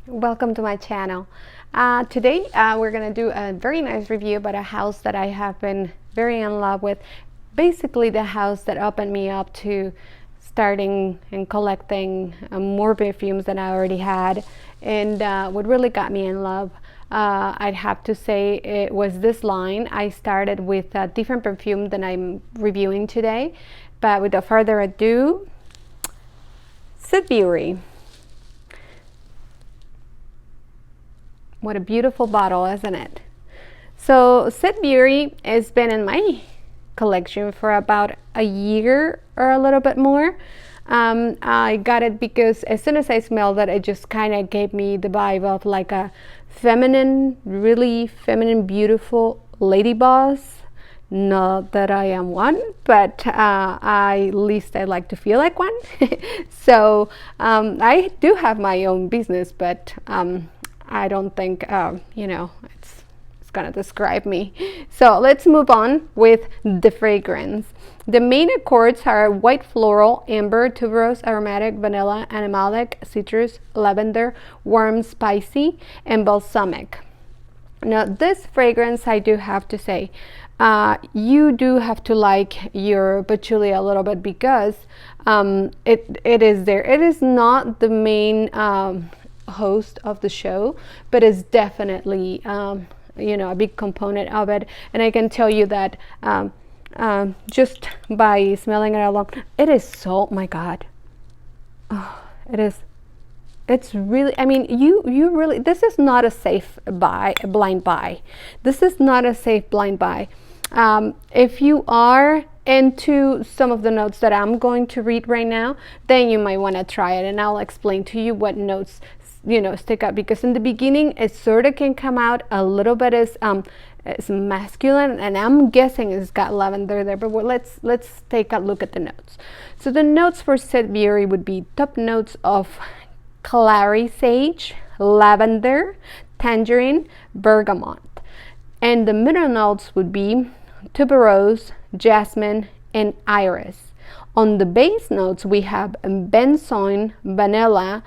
Welcome to my channel. Today we're going to do a very nice review about a house that I have been very in love with. Basically the house that opened me up to starting and collecting more perfumes than I already had, and what really got me in love, I'd have to say, it was this line. I started with a different perfume than I'm reviewing today, but without further ado, SEDBURY. What a beautiful bottle, isn't it? So SEDBURY has been in my collection for about a year or a little bit more. I got it because as soon as I smelled it, it just kind of gave me the vibe of like a feminine, really feminine, beautiful lady boss. Not that I am one, but at least I like to feel like one. So I do have my own business, but I don't think, it's gonna describe me. So let's move on with the fragrance. The main accords are white floral, amber, tuberose, aromatic, vanilla, animalic, citrus, lavender, warm, spicy, and balsamic. Now this fragrance, I do have to say, you do have to like your patchouli a little bit because it is there. It is not the main host of the show, but is definitely a big component of it. And I can tell you that just by smelling it alone, it is so, oh my god, it's really, I mean, you really, this is not a safe buy, a blind buy. This is not a safe blind buy. If you are into some of the notes that I'm going to read right now, then you might want to try it, and I'll explain to you what notes stick out, because in the beginning it sort of can come out a little bit as masculine, and I'm guessing it's got lavender there, but let's take a look at the notes. So the notes for SEDBURY would be top notes of clary sage, lavender, tangerine, bergamot, and the middle notes would be tuberose, jasmine, and iris. On the base notes we have benzoin, vanilla,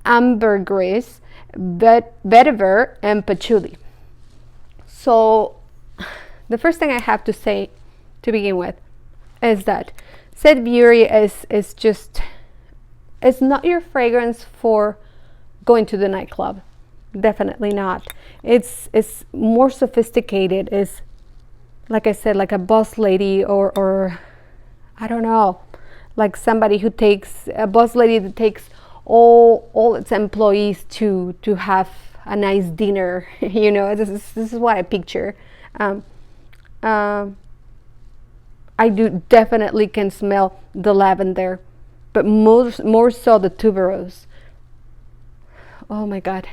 ambergris, vetiver, and patchouli. So the first thing I have to say to begin with is that SEDBURY is just, it's not your fragrance for going to the nightclub. Definitely not. It's more sophisticated. It's, like I said, like a boss lady, or I don't know, like somebody who takes, a boss lady that takes all its employees to have a nice dinner. This is what I picture. I do definitely can smell the lavender, but more so the tuberose. Oh my god,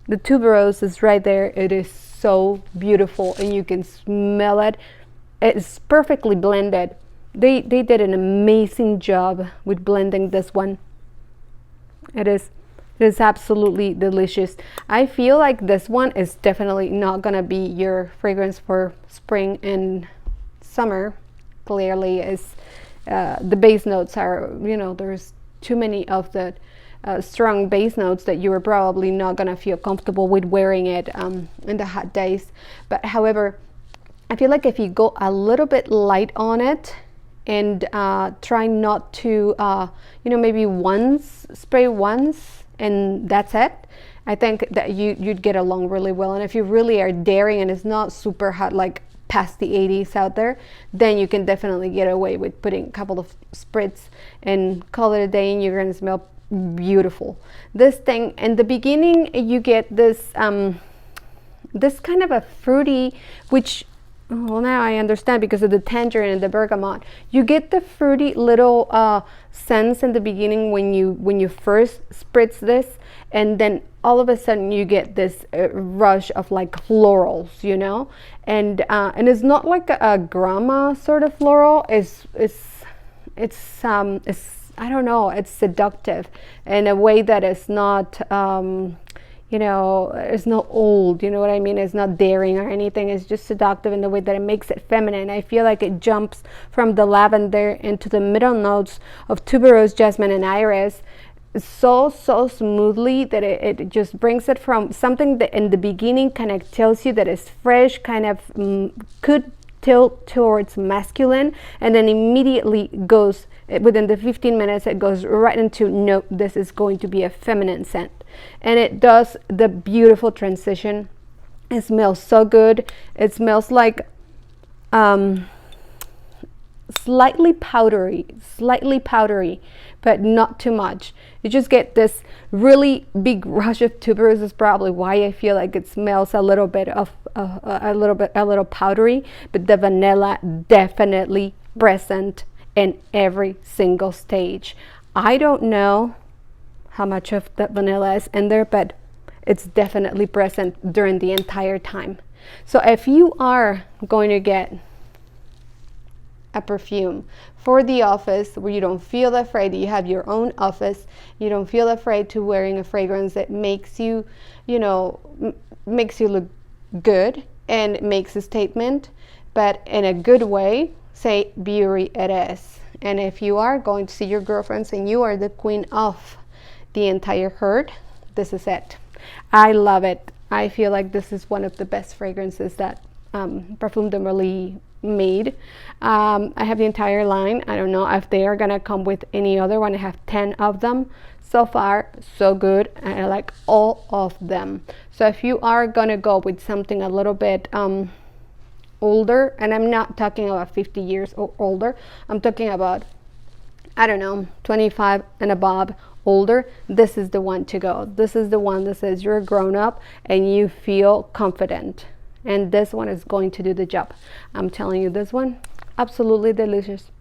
the tuberose is right there. It is so beautiful, and you can smell it. It's perfectly blended. They did an amazing job with blending this one. It is absolutely delicious. I feel like this one is definitely not gonna be your fragrance for spring and summer. Clearly, is the base notes are, there's too many of the strong base notes that you are probably not gonna feel comfortable with wearing it in the hot days. But however, I feel like if you go a little bit light on it and try not to maybe spray once and that's it, I think that you'd get along really well. And if you really are daring and it's not super hot, like past the 80s out there, then you can definitely get away with putting a couple of spritz and call it a day, and you're gonna smell beautiful. This thing in the beginning, you get this this kind of a fruity, which, well, now I understand because of the tangerine and the bergamot. You get the fruity little scents in the beginning when you first spritz this, and then all of a sudden you get this rush of like florals, and it's not like a grandma sort of floral. It's I don't know. It's seductive in a way that is not it's not old, you know what I mean? It's not daring or anything. It's just seductive in the way that it makes it feminine. I feel like it jumps from the lavender into the middle notes of tuberose, jasmine, and iris. so smoothly that it just brings it from something that in the beginning kind of tells you that it's fresh, kind of could tilt towards masculine, and then immediately goes within the 15 minutes it goes right into, no, this is going to be a feminine scent. And it does the beautiful transition. It smells so good. It smells like slightly powdery, but not too much. You just get this really big rush of tuberose. Is probably why I feel like it smells a little bit of a little powdery, but the vanilla definitely present in every single stage. I don't know how much of the vanilla is in there, but it's definitely present during the entire time. So if you are going to get a perfume for the office where you don't feel afraid, you have your own office, you don't feel afraid to wearing a fragrance that makes you, you know, makes you look good and makes a statement, but in a good way, SEDBURY it is. And if you are going to see your girlfriends and you are the queen of the entire herd, this is it. I love it. I feel like this is one of the best fragrances that Parfum de Marly made. I have the entire line. I don't know if they are gonna come with any other one. I have 10 of them. So far, so good. I like all of them. So if you are gonna go with something a little bit older, and I'm not talking about 50 years or older, I'm talking about, I don't know, 25 and above, older, this is the one to go. This is the one that says you're grown up and you feel confident, and this one is going to do the job. I'm telling you, this one, absolutely delicious.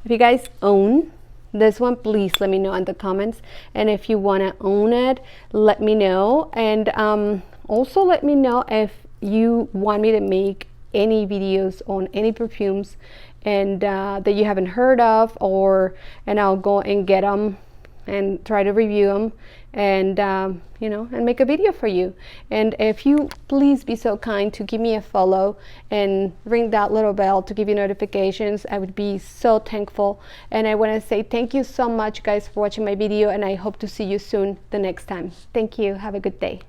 If you guys own this one, please let me know in the comments, and if you want to own it, let me know. And also let me know if you want me to make any videos on any perfumes and that you haven't heard of, and I'll go and get them and try to review them, and you know, and make a video for you. And if you please be so kind to give me a follow and ring that little bell to give you notifications, I would be so thankful. And I want to say thank you so much, guys, for watching my video, and I hope to see you soon the next time. Thank you. Have a good day.